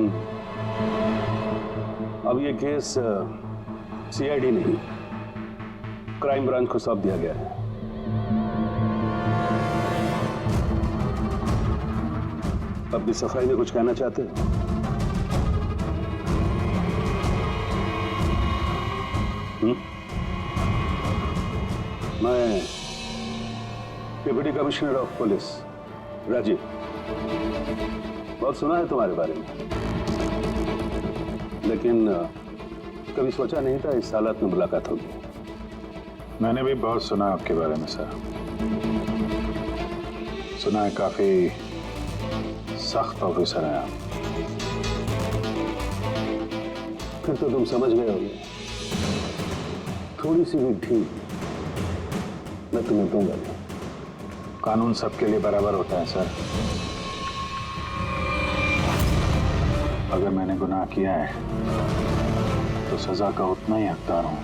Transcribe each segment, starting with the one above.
लेकिन अब ये केस सीआईडी नहीं, क्राइम ब्रांच को सौंप दिया गया है। अब भी सफाई में कुछ कहना चाहते हो? मैं deputy commissioner of police Rajeev, बहुत सुना है तुम्हारे बारे में, लेकिन कभी सोचा नहीं था इस हालत में मुलाकात होगी। मैंने भी बहुत सुना आपके बारे में सर। सुना है काफी सख्त ऑफिसर हैं आप। फिर तो तुम समझ गए होगे, थोड़ी सी भी ढील मैं तुम्हें दूंगा नहीं। कानून सबके लिए बराबर होता है सर। अगर मैंने गुनाह किया है तो सजा का उतना ही हकदार हूं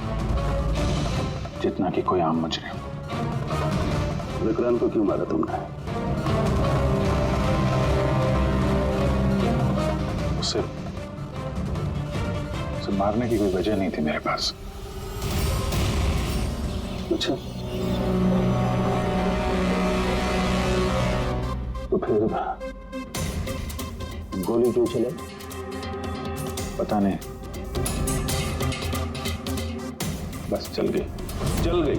जितना कि कोई आम मुजरिम। विक्रांत को क्यों मारा तुमने? उसे मारने की कोई वजह नहीं थी मेरे पास। अच्छा, तो फिर गोली क्यों चले? पता नहीं, बस चल गई। चल गई?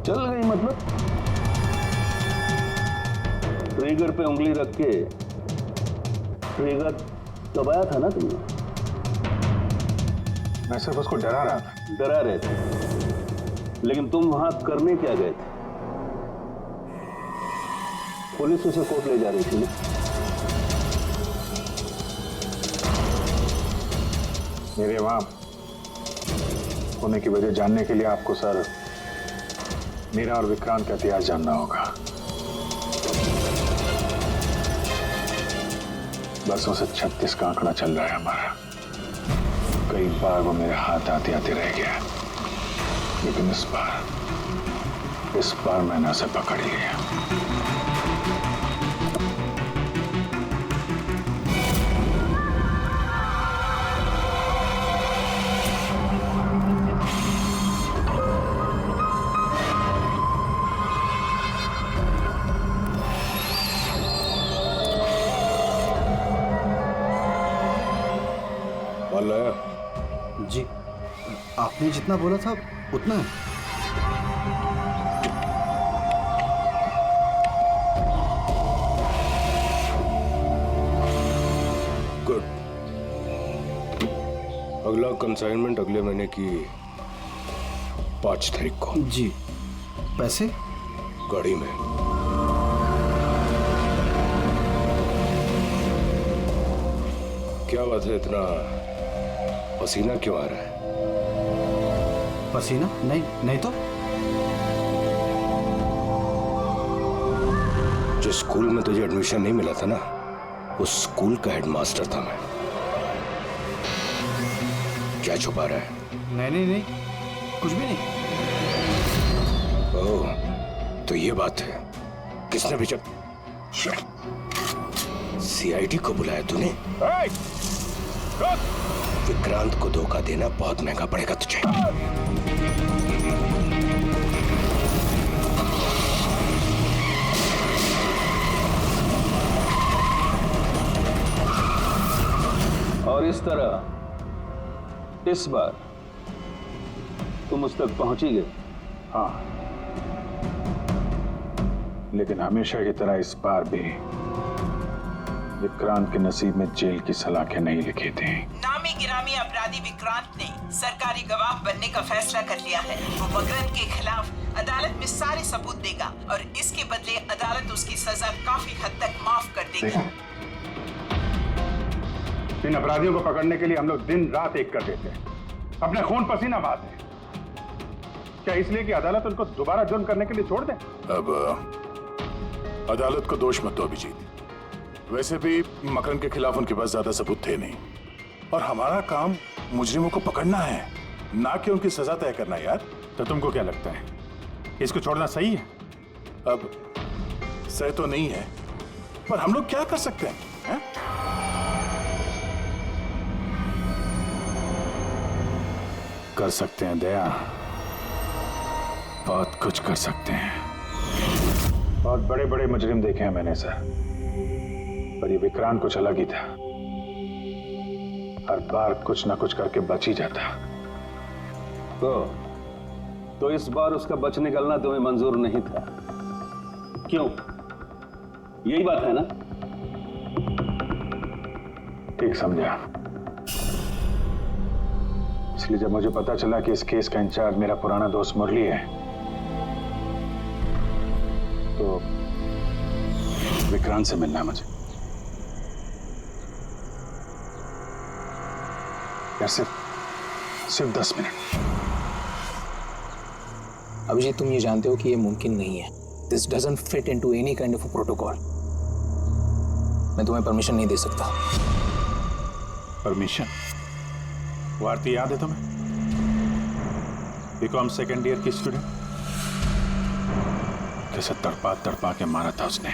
चल गई मतलब ट्रिगर पे उंगली रख के ट्रिगर दबाया था ना तुमने? मैं सिर्फ उसको डरा रहा था। डरा रहे थे, लेकिन तुम वहां करने क्या गए थे? पुलिस उसे कोर्ट ले जा रही थी ना? मेरे वहां होने की वजह जानने के लिए आपको सर मेरा और विक्रांत का इतिहास जानना होगा। बरसों से 36 का आंकड़ा चल रहा है हमारा। कई बार वो मेरे हाथ आते आते रह गया, लेकिन इस बार मैंने उसे पकड़ लिया। जी, आपने जितना बोला था उतना है। गुड। अगला कंसाइनमेंट अगले महीने की 5 तारीख को। जी। पैसे? गाड़ी में। क्या बात है, इतना पसीना क्यों आ रहा है? पसीना? नहीं तो। जिस स्कूल में तुझे एडमिशन नहीं मिला था ना, उस स्कूल का हेडमास्टर था मैं। क्या छुपा रहा है? नहीं, कुछ भी नहीं। ओह, तो ये बात है। किसने भेजा? सीआईडी को बुलाया तूने? विक्रांत को धोखा देना बहुत महंगा पड़ेगा तुझे। और इस तरह इस बार तुम उस तक पहुंच ही गए। हाँ, लेकिन हमेशा की तरह इस बार भी विक्रांत के नसीब में जेल की सलाखें नहीं लिखी थी। नामी गिरामी अपराधी विक्रांत ने सरकारी गवाह बनने का फैसला कर लिया है। वो मकरंद के खिलाफ अदालत में सारे सबूत देगा और इसके बदले अदालत उसकी सजा काफी हद तक माफ कर देगी। इन अपराधियों को पकड़ने के लिए हम लोग दिन रात एक कर देते हैं, अपने खून पसीना बहाते हैं। क्या इसलिए कि अदालत उनको दोबारा जुर्म करने के लिए छोड़ दे? अब अदालत को दोष मत दो अभिजीत। वैसे भी मकरंद के खिलाफ उनके पास ज्यादा सबूत थे नहीं, और हमारा काम मुजरिमों को पकड़ना है, ना कि उनकी सजा तय करना। यार, तो तुमको क्या लगता है, इसको छोड़ना सही है? अब सही तो नहीं है, पर हम लोग क्या कर सकते हैं, हैं? कर सकते हैं दया, बहुत कुछ कर सकते हैं। बहुत बड़े बड़े मुजरिम देखे हैं मैंने सर, पर ये विक्रांत कुछ अलग ही था। हर बार कुछ ना कुछ करके बच ही जाता। तो इस बार उसका बच निकलना तुम्हें मंजूर नहीं था, क्यों? यही बात है ना? ठीक समझा। इसलिए जब मुझे पता चला कि इस केस का इंचार्ज मेरा पुराना दोस्त मुरली है, तो विक्रांत से मिलना है मुझे। यार सिर्फ 10 मिनट। अभिजीत, तुम ये जानते हो कि ये मुमकिन नहीं है। This doesn't fit into any kind of protocol. मैं तुम्हें परमिशन नहीं दे सकता। परमिशन? वो आरती याद है तुम्हें? बीकॉम सेकेंड ईयर की स्टूडेंट, कैसे तड़पा तड़पा के मारा था उसने।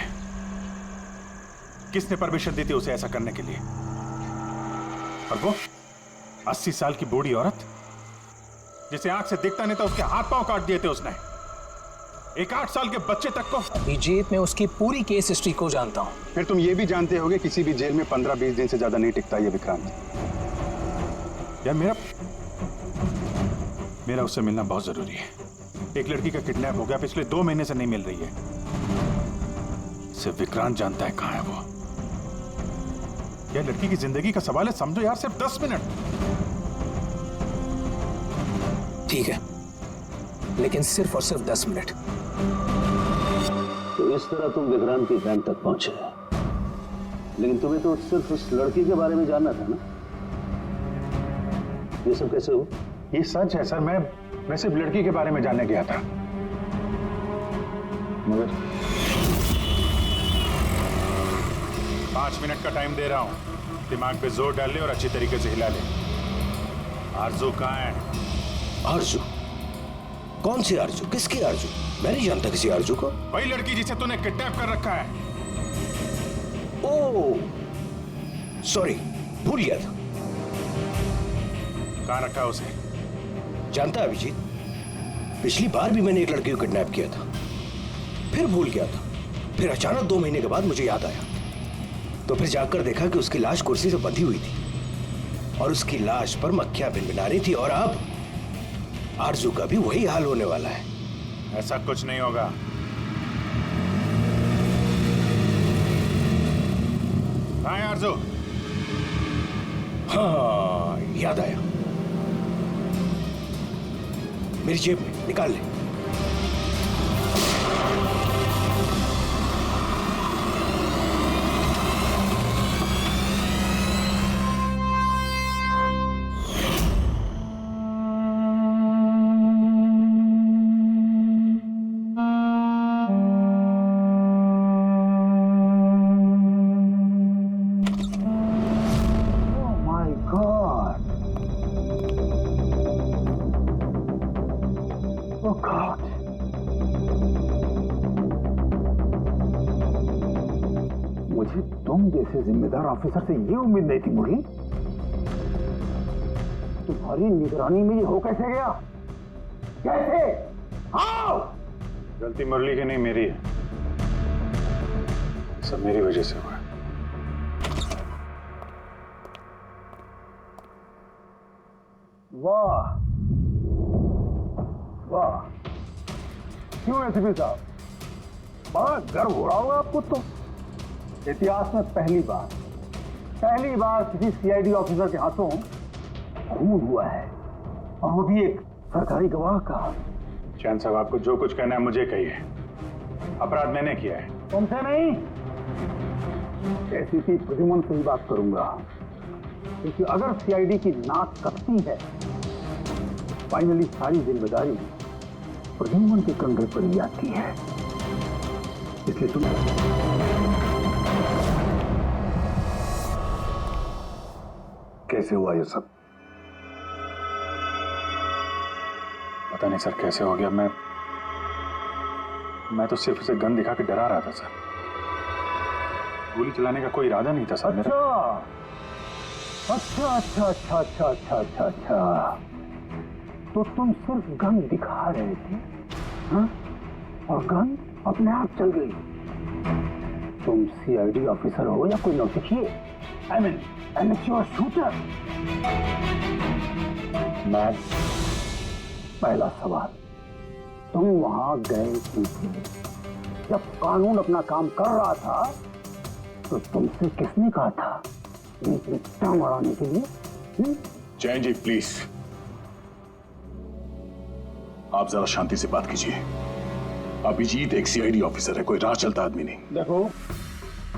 किसने परमिशन दी थी उसे ऐसा करने के लिए? और वो 80 साल की बूढ़ी औरत जिसे आंख से दिखता नहीं था, उसके हाथ पांव काट दिए थे उसने। एक 8 साल के बच्चे तक को। अभिजीत, मैं उसकी पूरी केस हिस्ट्री को जानता हूं। फिर तुम ये भी जानते होगे किसी भी जेल में 15-20 दिन से ज्यादा नहीं टिकता ये विक्रांत। यार मेरा उससे मिलना बहुत जरूरी है। एक लड़की का किडनैप हो गया, पिछले 2 महीने से नहीं मिल रही है। सिर्फ विक्रांत जानता है कहां है वो। यह लड़की की जिंदगी का सवाल है, समझो यार, सिर्फ 10 मिनट। ठीक है, लेकिन सिर्फ और सिर्फ 10 मिनट। तो इस तरह तुम विक्रांत के कैंप तक पहुंचे, लेकिन तुम्हें तो सिर्फ उस लड़की के बारे में जानना था ना? ये सब कैसे हो? ये सच है सर, मैं सिर्फ लड़की के बारे में जानने गया था। मगर 5 मिनट का टाइम दे रहा हूं, दिमाग पे जोर डाल ले और अच्छी तरीके से हिला ले। आरजू कहां है? आरजू? कौन सी आरजू? किसकी आरजू? मैं नहीं जानता किसी आरजू को। वही लड़की जिसे तूने किडनैप कर रखा है। ओह सॉरी, भूल गया था। कहां रखा उसे? जानता है अभिजीत, पिछली बार भी मैंने एक लड़की को किडनैप किया था, फिर भूल गया था। फिर अचानक 2 महीने के बाद मुझे याद आया, तो फिर जाकर देखा कि उसकी लाश कुर्सी से बंधी हुई थी और उसकी लाश पर मक्खियां भिनभिना रही थी। और अब आरजू का भी वही हाल होने वाला है। ऐसा कुछ नहीं होगा। कहां है आरजू? हाँ, याद आया, मेरी जेब में, निकाल ले। मुझे तुम जैसे जिम्मेदार ऑफिसर से ये उम्मीद नहीं थी मुरली। तुम्हारी निगरानी में ये हो कैसे गया? कैसे? हाउ? गलती मुरली की नहीं, मेरी है। सब मेरी वजह से हुआ। वाह वाह, क्यों एसपी साहब, बड़ा गर्व हो रहा होगा आपको। तो इतिहास में पहली बार किसी सीआईडी ऑफिसर के हाथों खून हुआ है, और वो भी एक सरकारी गवाह का। चैन साहब, आपको जो कुछ कहना है मुझे कहिए। अपराध मैंने किया है। तुमसे नहीं, एसीपी प्रद्युमन से ही बात करूंगा, क्योंकि अगर सीआईडी की नाक कटती है, फाइनली सारी जिम्मेदारी प्रद्युमन के कंधे पर ही आती है। इसलिए तुम कैसे हुआ ये सब? पता नहीं सर कैसे हो गया। मैं तो सिर्फ उसे गन दिखा के डरा रहा था सर। गोली चलाने का कोई इरादा नहीं था सर मेरा। अच्छा। तो तुम सिर्फ गन दिखा रहे थे, हाँ? और गन अपने आप चल गई। तुम सीआईडी ऑफिसर हो या कोई नौसिखिए, आई मीन एमेच्योर शूटर। मैं पहला सवाल, तुम वहां गए क्यों थे? जब कानून अपना काम कर रहा था तो तुमसे किसने कहा था टांग अड़ाने के लिए? जैन जी प्लीज, आप जरा शांति से बात कीजिए। अभिजीत एक सीआईडी ऑफिसर है, कोई राह चलता आदमी नहीं। देखो,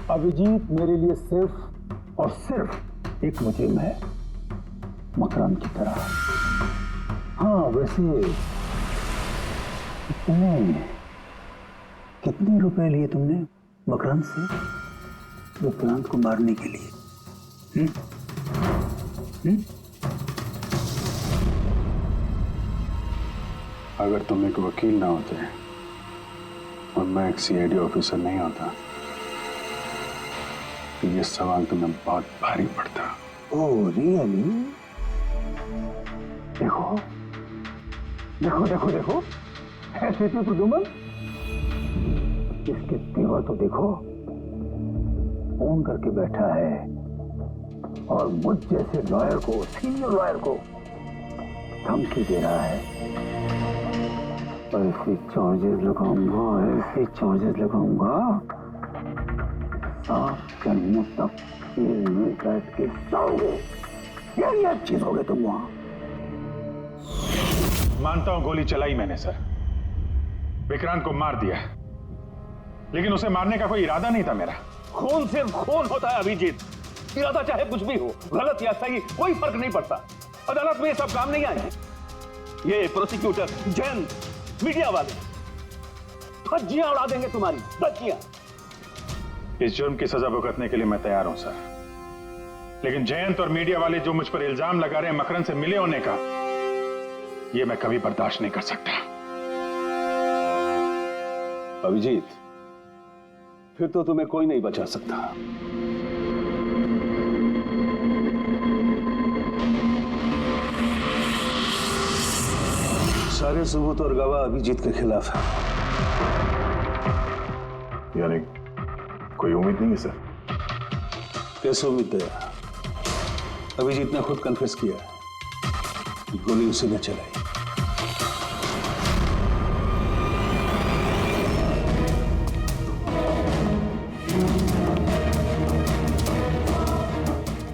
अभिजीत मेरे लिए सिर्फ और सिर्फ एक मुजरिम है, मकरंद की तरह। हाँ, वैसे कितने रुपए लिए तुमने मकरंद से विक्रांत को मारने के लिए? अगर तुम एक वकील ना होते और मैं एक सीआईडी ऑफिसर नहीं होता तो ये सवाल तुम्हें बहुत भारी पड़ता। Oh really? देखो देखो देखो देखो, ऐसे थे प्रदुमन, इसके तेवर तो देखो, फोन करके बैठा है और मुझ जैसे लॉयर को, सीनियर लॉयर को धमकी दे रहा है। ऐसे चार्जेस लगाऊंगा, ऐसे चार्जेस लगाऊंगा, आप जन्म तक जेल में बैठ के सोओगे। यही एक चीज हो गए तुम वहां। मानता हूं गोली चलाई मैंने सर, विक्रांत को मार दिया, लेकिन उसे मारने का कोई इरादा नहीं था मेरा। खून से खून होता है अभिजीत, इरादा चाहे कुछ भी हो, गलत या सही कोई फर्क नहीं पड़ता। अदालत में ये सब काम नहीं आए हैं। ये प्रोसिक्यूटर, जैन, मीडिया वाले धज्जियां उड़ा देंगे तुम्हारी, धज्जियां। इस जुर्म की सजा भुगतने के लिए मैं तैयार हूं सर, लेकिन जयंत और मीडिया वाले जो मुझ पर इल्जाम लगा रहे हैं मकरंद से मिले होने का, यह मैं कभी बर्दाश्त नहीं कर सकता। अभिजीत, फिर तो तुम्हें कोई नहीं बचा सकता। सारे सबूत और गवाह अभिजीत के खिलाफ है। यानी कोई उम्मीद नहीं है सर? कैसे उम्मीद है? अभिजीत ने खुद कन्फेस किया है कि गोली उसी ने चलाई।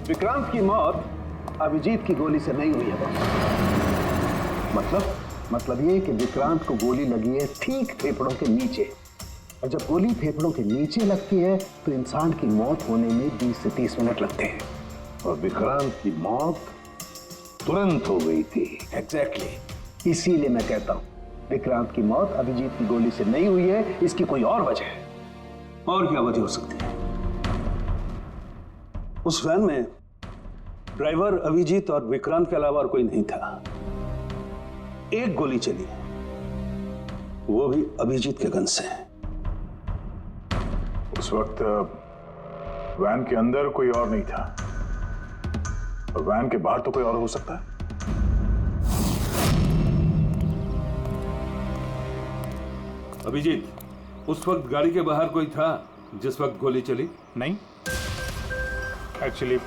विक्रांत की मौत अभिजीत की गोली से नहीं हुई है बॉस। मतलब ये कि विक्रांत को गोली लगी है ठीक फेफड़ों के नीचे, और जब गोली फेफड़ों के नीचे लगती है तो इंसान की मौत होने में 20 से 30 मिनट लगते हैं, और विक्रांत की मौत तुरंत हो गई थी। एग्जैक्टली, इसीलिए मैं कहता हूं विक्रांत की मौत अभिजीत की गोली से नहीं हुई है, इसकी कोई और वजह है। और क्या वजह हो सकती है? उस वैन में ड्राइवर अभिजीत और विक्रांत के अलावा और कोई नहीं था। एक गोली चली, वो भी अभिजीत के गन से। उस वक्त वैन के अंदर कोई और नहीं था, और वैन के बाहर तो कोई और हो सकता है। अभिजीत, उस वक्त गाड़ी के बाहर कोई था जिस वक्त गोली चली? नहीं, एक्चुअली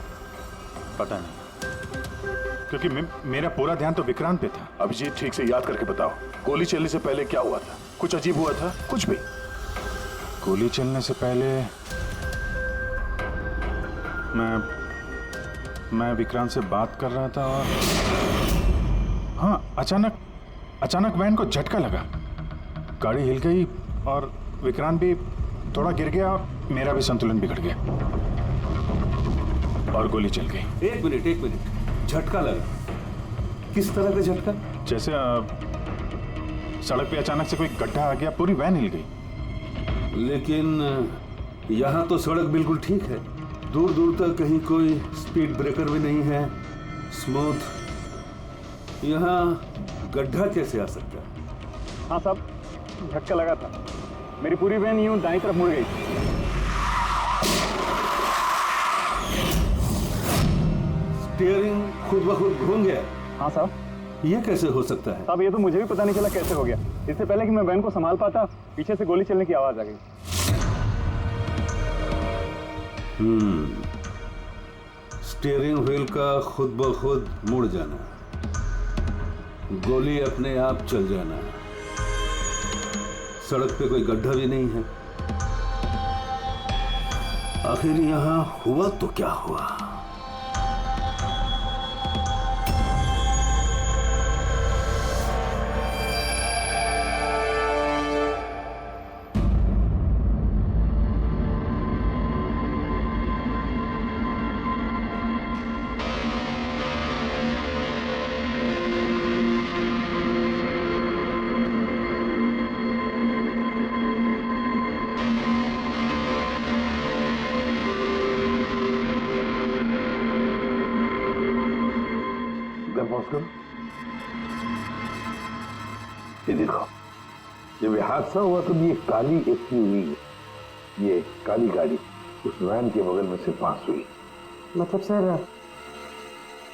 पता नहीं, क्योंकि मेरा पूरा ध्यान तो विक्रांत पे था। अभिजीत, ठीक से याद करके बताओ, गोली चलने से पहले क्या हुआ था? कुछ अजीब हुआ था? कुछ भी? गोली चलने से पहले मैं विक्रांत से बात कर रहा था और हाँ, अचानक वैन को झटका लगा, गाड़ी हिल गई और विक्रांत भी थोड़ा गिर गया और मेरा भी संतुलन बिगड़ गया और गोली चल गई। एक मिनट, झटका लगा? किस तरह का झटका? जैसे सड़क पे अचानक से कोई गड्ढा आ गया, पूरी वैन हिल गई। लेकिन यहाँ तो सड़क बिल्कुल ठीक है, दूर दूर तक कहीं कोई स्पीड ब्रेकर भी नहीं है, स्मूथ। यहाँ गड्ढा कैसे आ सकता है? हाँ साहब, झटका लगा था, मेरी पूरी वैन यूं दाईं तरफ मुड़ गई। स्टीयरिंग खुद ब खुद घूम गया? हाँ साहब, ये कैसे हो सकता है? अब ये तो मुझे भी पता नहीं चला कैसे हो गया। इससे पहले कि मैं वैन को संभाल पाता, पीछे से गोली चलने की आवाज आ गई। स्टीयरिंग व्हील का खुद ब खुद मुड़ जाना, गोली अपने आप चल जाना, सड़क पे कोई गड्ढा भी नहीं है। आखिर यहां हुआ तो क्या हुआ? ये देखो, जब ये हादसा हुआ तो ये काली एसयूवी, ये काली गाड़ी उस वैन के बगल में से पास हुई। मतलब सर,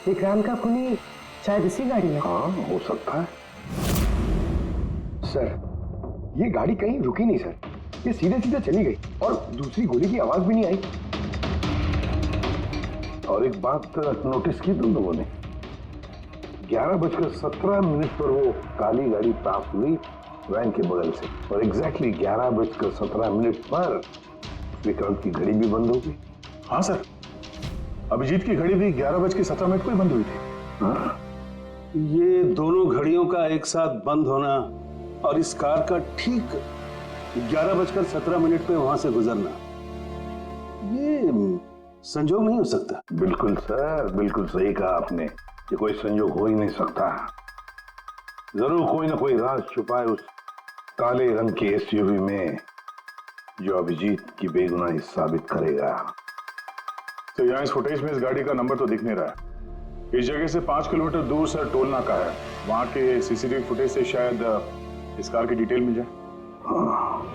विक्रांत का खूनी शायद इसी गाड़ी में। हाँ, हो सकता है। सर, ये गाड़ी कहीं रुकी नहीं सर, ये सीधे सीधे चली गई और दूसरी गोली की आवाज भी नहीं आई। और एक बात नोटिस की तुम लोगों ने, 11:17 पर वो काली गाड़ी पास हुई वैन के बगल से, और एग्जैक्टली 11:17 पर विक्रांत की घड़ी भी बंद हो गई। हाँ सर, अभिजीत की घड़ी भी 11:17 को ही बंद हुई थी। हाँ? ये दोनों घड़ियों का एक साथ बंद होना और इस कार का ठीक 11:17 पे वहां से गुजरना, ये संजोग नहीं हो सकता। बिल्कुल सर, बिल्कुल सही कहा आपने, ये कोई संयोग हो ही नहीं सकता। जरूर कोई ना कोई राज छुपा है उस काले रंग के एसयूवी में, जो अभिजीत की बेगुनाही साबित करेगा। तो यहाँ इस फुटेज में इस गाड़ी का नंबर तो दिख नहीं रहा है। इस जगह से 5 किलोमीटर दूर सर टोल नाका है, वहां के सीसीटीवी फुटेज से शायद इस कार की डिटेल मिल जाए। हाँ।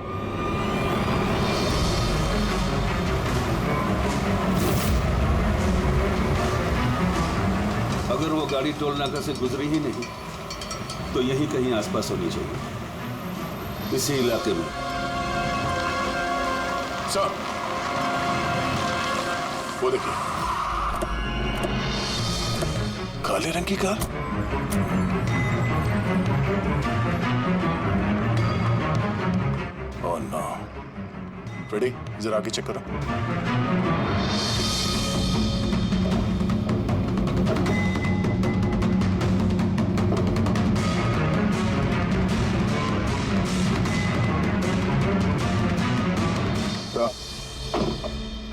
अगर वो गाड़ी टोल नाका से गुजरी ही नहीं तो यहीं कहीं आसपास होनी चाहिए, इसी इलाके में। सर, वो देखिए, काले रंग की कार। Oh no. फ्रेडी, जरा आगे चेक करो।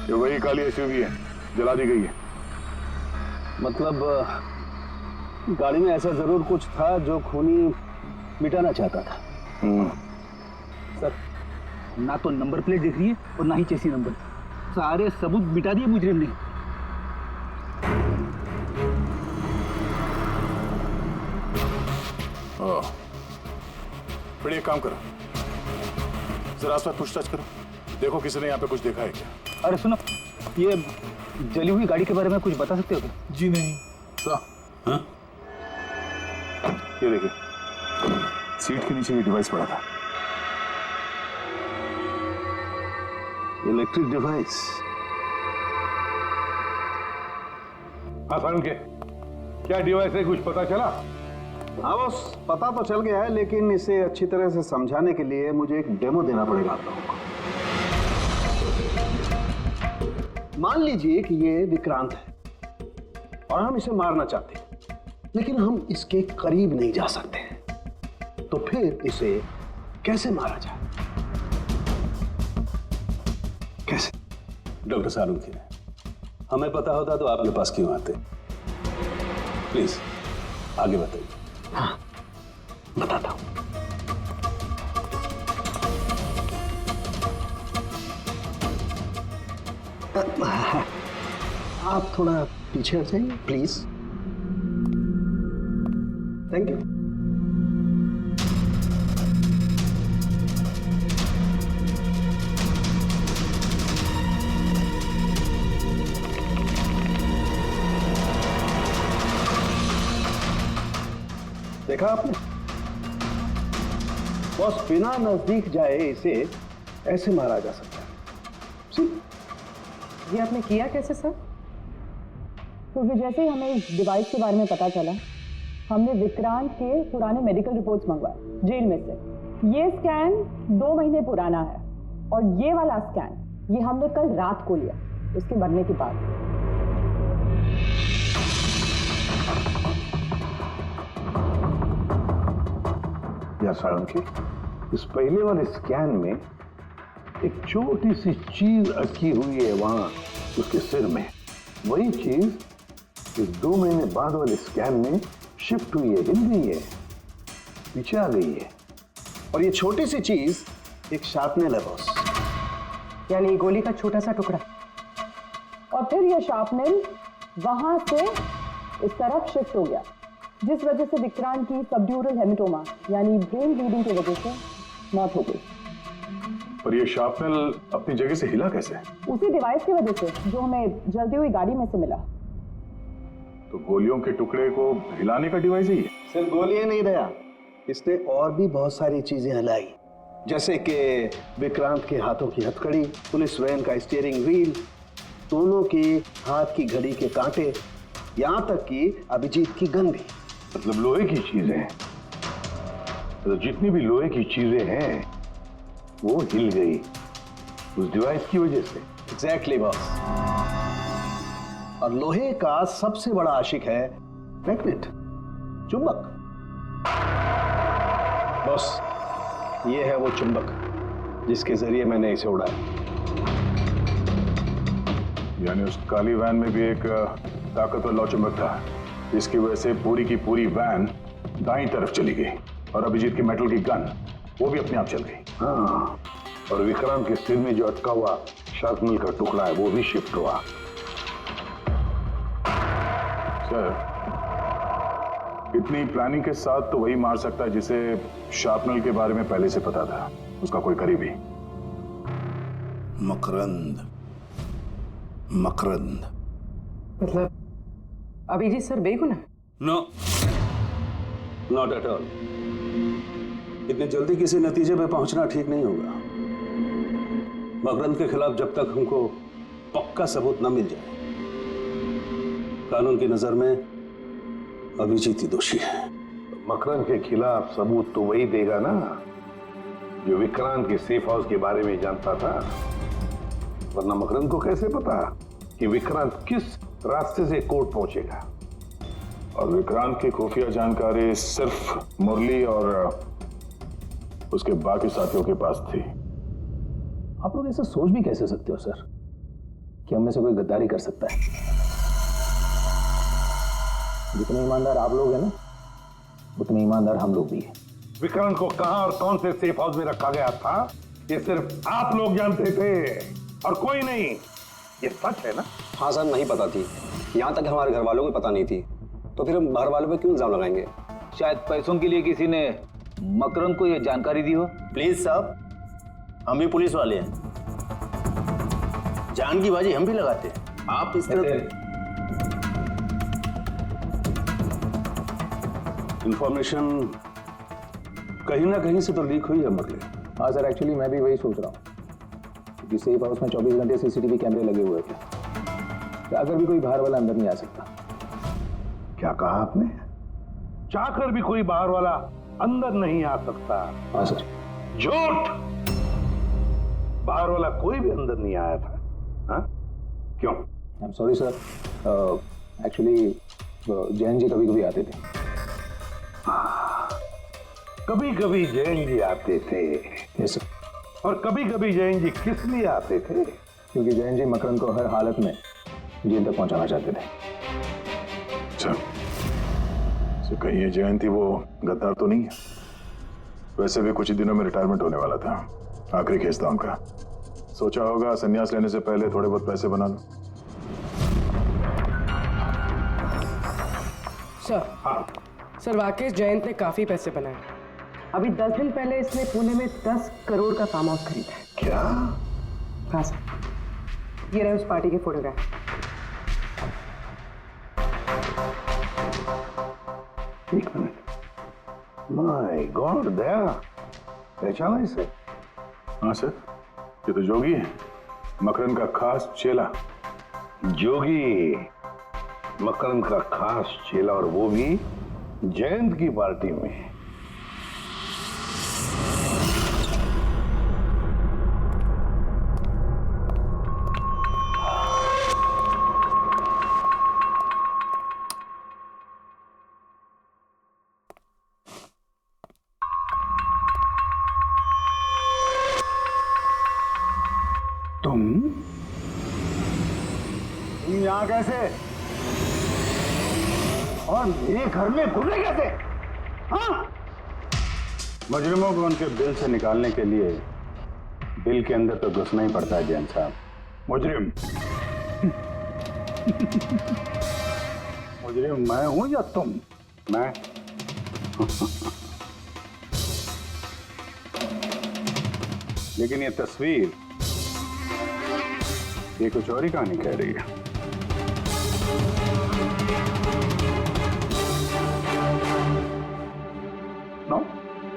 ये वही काली एसयूवी है, जला दी गई है। मतलब गाड़ी में ऐसा जरूर कुछ था जो खूनी मिटाना चाहता था। सर, ना तो नंबर प्लेट दिख रही है और ना ही चेसी नंबर, सारे सबूत मिटा दिए मुजरिम ने। फिर एक काम करो, जरा आसपास पूछताछ करो, देखो किसी ने यहाँ पे कुछ देखा है क्या। अरे सुनो, ये जली हुई गाड़ी के बारे में कुछ बता सकते हो क्या? जी नहीं। हाँ? ये देखिए, सीट के नीचे ये डिवाइस पड़ा था। Electric device. हाँ सारुण के, क्या डिवाइस है, कुछ पता चला? हाँ बस, पता तो चल गया है, लेकिन इसे अच्छी तरह से समझाने के लिए मुझे एक डेमो देना पड़ेगा आप लोगों को। मान लीजिए कि ये विक्रांत है और हम इसे मारना चाहते हैं, लेकिन हम इसके करीब नहीं जा सकते, तो फिर इसे कैसे मारा जाए? कैसे? डॉक्टर सालुंखे, हमें पता होता तो आपके पास क्यों आते? प्लीज आगे बताइए। हाँ, बताता हूं। आप थोड़ा पीछे हट जाइए प्लीज। Thank you. देखा आपने? बॉस बिना नजदीक जाए इसे ऐसे मारा जा सकता है। ये आपने किया कैसे सर? क्योंकि जैसे ही हमें इस डिवाइस के बारे में पता चला, हमने विक्रांत के पुराने मेडिकल रिपोर्ट्स मंगवाए जेल में से। ये स्कैन 2 महीने पुराना है और ये वाला स्कैन ये हमने कल रात को लिया उसके मरने के बाद। या साळुंखे, इस पहले वाले स्कैन में एक छोटी सी चीज अटकी हुई है वहां उसके सिर में। वही चीज इस 2 महीने बाद वाले स्कैन में शिफ्ट हुई है, हिल गई है, पीछे आ गई है। और ये छोटी सी चीज एक शार्पनेल है बॉस, यानी गोली का छोटा सा टुकड़ा। और फिर ये शार्पनेल वहां से इस तरफ शिफ्ट हो गया, जिस वजह से विक्रांत की सबड्यूरल हेमेटोमा यानी ब्रेन ब्लीडिंग की वजह से मौत हो गई। पर ये शार्पनेल अपनी जगह से हिला कैसे? उसी डिवाइस की वजह से जो हमें जलती हुई गाड़ी में से मिला। तो गोलियों के टुकड़े को हिलाने का डिवाइस ही है? सिर्फ गोलियां नहीं रहा, इसने और भी बहुत सारी चीजें हिलाई, जैसे कि विक्रांत के हाथों की हथकड़ी, पुलिस वैन का स्टीयरिंग व्हील, दोनों के हाथ की घड़ी के कांटे, यहां तक कि अभिजीत की गन भी। मतलब लोहे की चीजें, तो जितनी भी लोहे की चीजें हैं वो हिल गई उस डिवाइस की वजह से। Exactly boss. और लोहे का सबसे बड़ा आशिक है मैग्नेट, चुंबक। बॉस, ये है वो चुंबक जिसके जरिए मैंने इसे उड़ाया। यानी उस काली वैन में भी एक ताकतवर लौ चुंबक था, जिसकी वजह से पूरी की पूरी वैन दाईं तरफ चली गई और अभिजीत की मेटल की गन वो भी अपने आप चल गई। हाँ, और विक्रांत के सिर में जो अटका हुआ शार्पनेल का टुकड़ा है वो भी शिफ्ट हुआ। सर, इतनी प्लानिंग के साथ तो वही मार सकता है जिसे शार्पनेल के बारे में पहले से पता था, उसका कोई करीबी। मकरंद। मकरंद मतलब अभिजीत सर बेगुनाह? No, not at all. इतनी जल्दी किसी नतीजे पे पहुंचना ठीक नहीं होगा। मकरंद के खिलाफ जब तक हमको पक्का सबूत न मिल जाए, कानून की नजर में अभिजीत ही दोषी है। मकरंद के खिलाफ सबूत तो वही देगा ना जो विक्रांत के सेफ हाउस के बारे में जानता था। वरना मकरंद को कैसे पता कि विक्रांत किस रास्ते से कोर्ट पहुंचेगा? और विक्रांत की खुफिया जानकारी सिर्फ मुरली और उसके बाकी साथियों के पास थी। आप लोग ऐसा सोच भी कैसे सकते हो सर कि हम में से कोई गद्दारी कर सकता है? जितने ईमानदार आप लोग हैं ना, उतने ईमानदार हम लोग भी हैं। विक्रांत को कहां और कौन से सेफ हाउस में रखा गया था ये सिर्फ आप लोग जानते थे और कोई नहीं। ये सच है ना? हाँ सर, नहीं पता थी। यहाँ तक हमारे घर वालों को पता नहीं थी, तो फिर हम बाहर वालों पे क्यों इल्जाम लगाएंगे? शायद पैसों के लिए किसी ने मकरंद को यह जानकारी दी हो। प्लीज साहब, हम भी पुलिस वाले हैं, जान की बाजी हम भी लगाते हैं। आप इस तरह इंफॉर्मेशन कहीं ना कहीं से तो लीक हुई है मुरली। हाँ सर, एक्चुअली मैं भी वही सोच रहा हूँ कि सेफ हाउस में 24 घंटे सीसीटीवी कैमरे लगे हुए थे, तो अगर भी कोई बाहर वाला अंदर नहीं आ सकता। क्या कहा आपने? चाहकर भी कोई बाहर वाला अंदर नहीं आ सकता? हाँ सर। झूठ! बाहर वाला कोई भी अंदर नहीं आया था। हाँ? क्यों? I am sorry sir, actually Jain ji कभी कभी आते थे। कभी कभी जैन जी आते थे? Yes sir. और कभी कभी जैन जी किस लिए आते थे? क्योंकि जैन जी मकरंद को हर हालत में जेल तक पहुंचाना चाहते थे। अच्छा, तो कहीं ये जैन थी वो गद्दार तो नहीं है? वैसे भी कुछ ही दिनों में रिटायरमेंट होने वाला था, आखिरी केस था उनका। सोचा होगा संन्यास लेने से पहले थोड़े बहुत पैसे बना लो। सर, सर वाकई जयंत ने काफी पैसे बनाए। अभी 10 दिन पहले इसने पुणे में 10 करोड़ का फार्म हाउस खरीदा है। क्या? हाँ सर, ये रहे उस पार्टी के फोटोग्राफ। एक मिनट, माय गॉड, दया पहचाना इसे? हाँ सर, ये तो जोगी है, मकरंद का खास चेला। जोगी, मकरंद का खास चेला, और वो भी जयंत की पार्टी में। तुम यहां कैसे, और मेरे घर में घुसे कैसे? हाँ? मुजरिमों को उनके बिल से निकालने के लिए बिल के अंदर तो घुसना ही पड़ता है जैन साहब। मुजरिम मुजरिम मैं हूं या तुम? मैं लेकिन ये तस्वीर, ये कुछ और ही कहानी कह रही है। नो,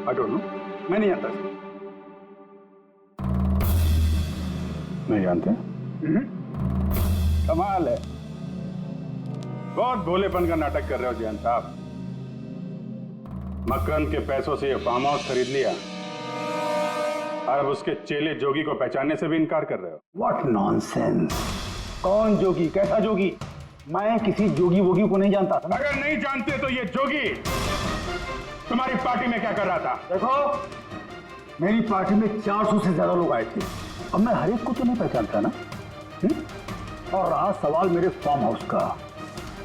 आई डोंट नो, मैं नहीं जानता। नहीं जानते? कमाल है, बहुत भोलेपन का नाटक कर रहे हो जैन साहब। मकरंद के पैसों से ये फार्म हाउस खरीद लिया और अब उसके चेले जोगी को पहचानने से भी इनकार कर रहे हो। What nonsense! कौन जोगी, कैसा जोगी? मैं किसी जोगी वोगी को नहीं जानता था। अगर नहीं जानते तो ये जोगी तुम्हारी पार्टी में क्या कर रहा था? देखो, मेरी पार्टी में 400 से ज्यादा लोग आए थे। अब मैं हर एक को तो नहीं पहचानता ना। और रहा सवाल मेरे फार्म हाउस का,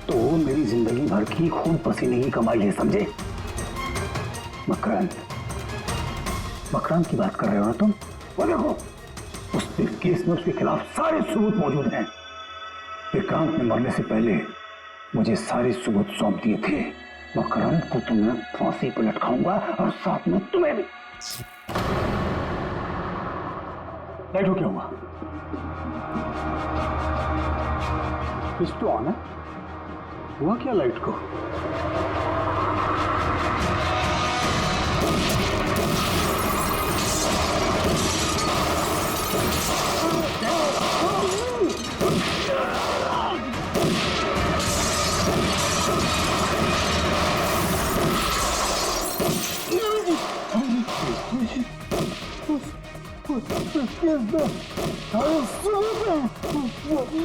तो मेरी जिंदगी भर की खून पसीने की कमाई है, समझे? मकरंद की बात कर रहे हो ना तुम? वो देखो, उस केस में उसके खिलाफ सारे सबूत मौजूद हैं। विक्रांत ने मरने से पहले मुझे सारे सबूत सौंप दिए थे। मकरंद को तो मैं फांसी पर लटकाऊंगा और साथ में तुम्हें भी। लाइट हो क्या हुआ? स्विच तो ऑन है, हुआ क्या लाइट को?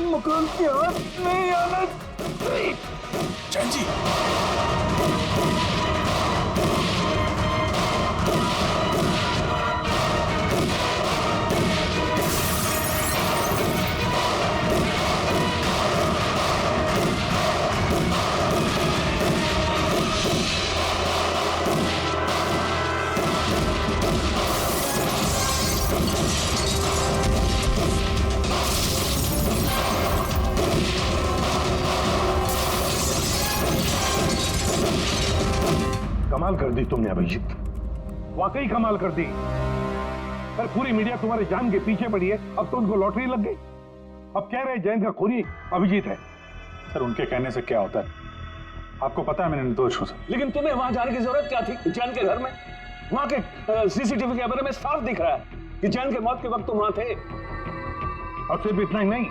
मकान के हाथ नहीं आना चाहिए। जैन जी, कमाल कर दी तुमने अभिजीत, वाकई कमाल कर दी। पर पूरी मीडिया तुम्हारे जान के पीछे पड़ी है, अब तो उनको लॉटरी लग गई। अब कह रहे जयंत का खूनी अभिजीत है। सर, उनके कहने से क्या होता है? आपको पता है मैं निर्दोष हूं सर। लेकिन तुम्हें वहां जाने की जरूरत क्या थी? जैन के घर में, वहां के सीसीटीवी कैमरे में साफ दिख रहा है कि जैन के मौत के वक्त तुम वहां थे। अब सिर्फ इतना ही नहीं,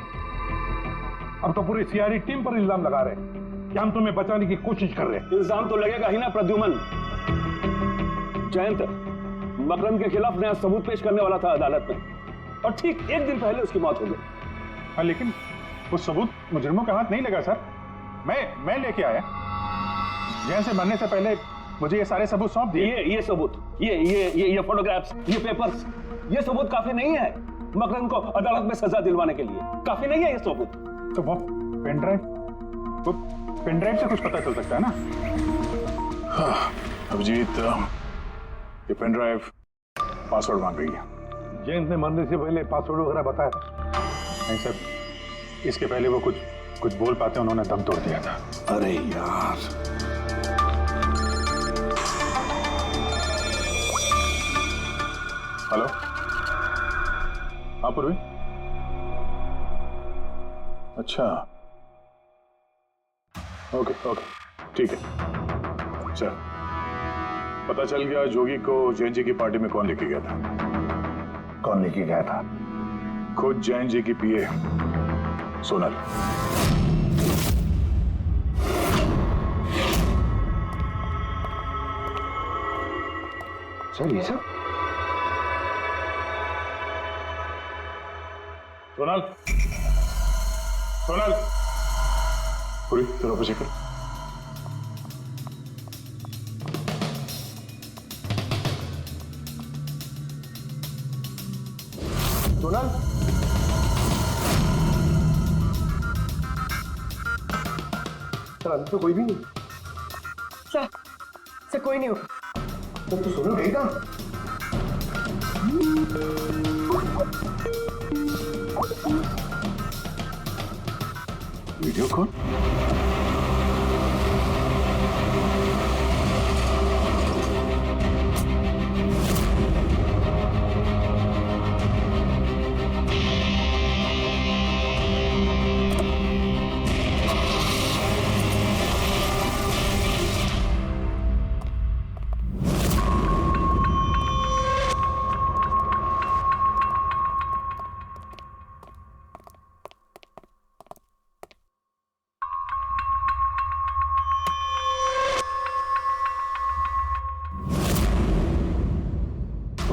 अब तो पूरी सीआईडी टीम पर इल्जाम लगा रहे हैं कि हम तुम्हें बचाने की कोशिश कर रहे हैं। इल्जाम तो लगेगा ही ना प्रद्युमन। जयंत मकरंद के खिलाफ नया सबूत पेश करने वाला था अदालत में, और ठीक एक दिन पहले उसकी मौत हो गई। हाँ, लेकिन वो सबूत मुजरिमों का हाथ नहीं लगा सर। मैं लेके आया। जैन से मरने से पहले मुझे ये सारे सबूत सौंप दिए। ये सबूत, ये फोटोग्राफ्स, ये पेपर्स, ये सबूत काफी नहीं है मकरंद को अदालत में सजा दिलवाने के लिए। काफी नहीं है ये सबूत। तो वो पेनड्राइव से कुछ पता चल सकता है ना? हाँ, अभिजीत, ये पेनड्राइव पासवर्ड मांग रही है। जयंत ने मरने से पहले पासवर्ड वगैरह बताया? नहीं सर, इसके पहले वो कुछ बोल पाते उन्होंने दम तोड़ दिया था। अरे यार, हेलो, हाँ पूर्वी। अच्छा, ओके, ठीक है, चल। पता चल गया जोगी को जैन जी की पार्टी में कौन लेके गया था। कौन लेके गया था? खुद जैन जी की पीए सोनल। सर ये सब सोनल, सोनल, पूरी तरह से कर। सोनल, सर अभी तो कोई भी नहीं। सर कोई नहीं होगा। तो सोनल गई कहाँ? Video call?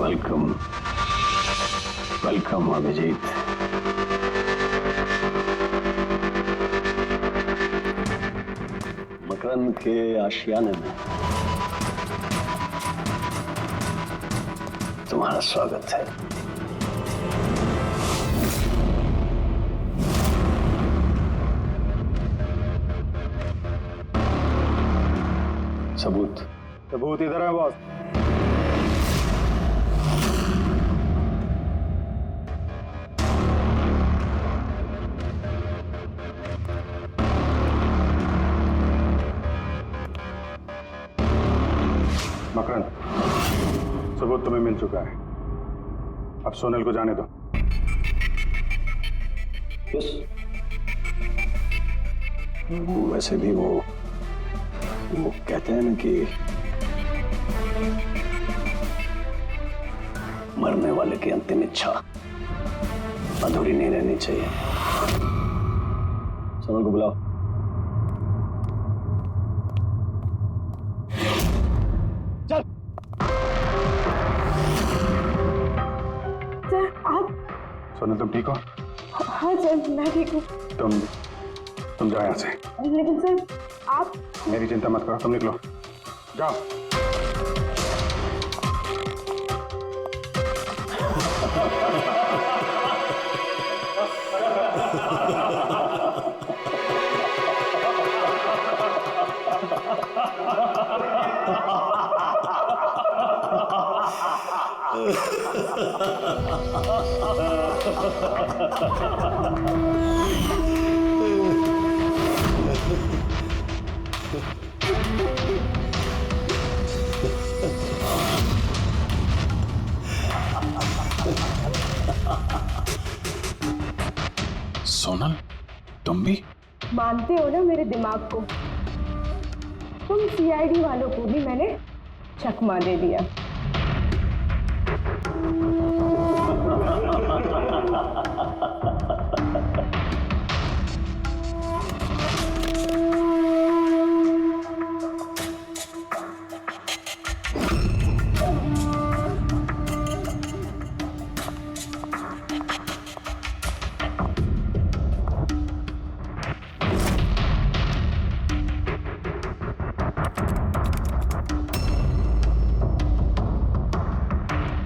Welcome, welcome Abhijeet. Makarand के आशियाने में तुम्हारा स्वागत है। सबूत? सबूत इधर है बॉस। मकरंद, सबूत तुम्हें मिल चुका है, अब सोनल को जाने दो। वैसे भी वो कहते हैं ना कि मरने वाले की अंतिम इच्छा अधूरी नहीं रहनी चाहिए। सोनल को बुलाओ। सोनल तुम ठीक हो? हाँ सर मैं ठीक हूँ। तुम जाओ यहाँ से। लेकिन सर आप। मेरी चिंता मत करो, तुम निकलो, जाओ। सोनल, तुम भी मानते हो ना मेरे दिमाग को? तुम सीआईडी वालों को भी मैंने चकमा दे दिया।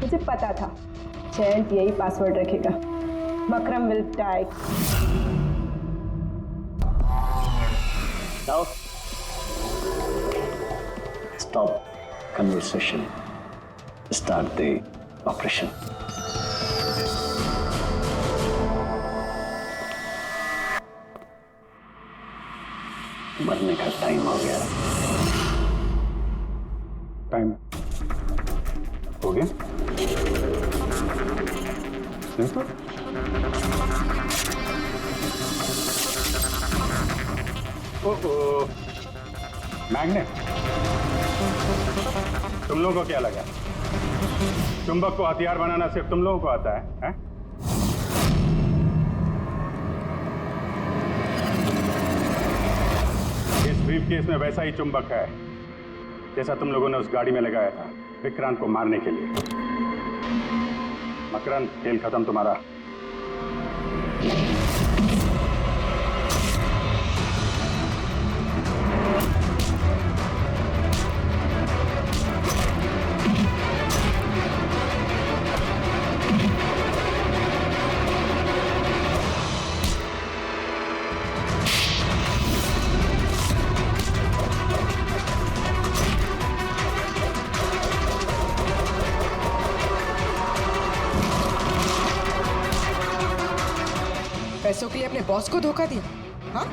मुझे पता था जयंत यही पासवर्ड रखेगा। Makaram will die. Now, stop conversation. Start the operation. मरने का टाइम हो गया। टाइम हो गया? नहीं तो मैग्नेट तुम लोगों को क्या लगा चुंबक को हथियार बनाना सिर्फ तुम लोगों को आता है? इस ब्रीफकेस में वैसा ही चुंबक है जैसा तुम लोगों ने उस गाड़ी में लगाया था विक्रांत को मारने के लिए। मकरंद, खेल खत्म तुम्हारा। पैसों के लिए अपने बॉस को धोखा दिया? हाँ?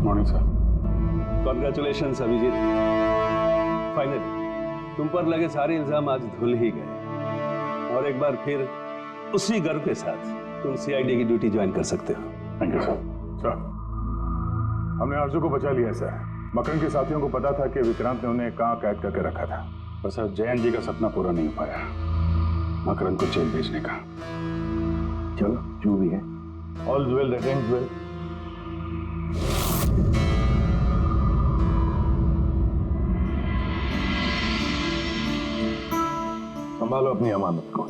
Morning sir. Congratulation Abhijeet, finally तुम पर लगे सारे इल्जाम आज धुल ही गए और एक बार फिर उसी गर्व के साथ तुम सीआईडी की ड्यूटी ज्वाइन कर सकते हो। Thank you sir. सर, हमने आरजू को बचा लिया सर। मकरंद के साथियों को पता था कि विक्रांत ने उन्हें कहाँ कैद करके रखा था, बस अब जयंत जी का सपना पूरा नहीं हो पाया मकरंद को जेल भेजने का। चलो जो भी है, all well that ends well. संभालो अपनी अमानत को।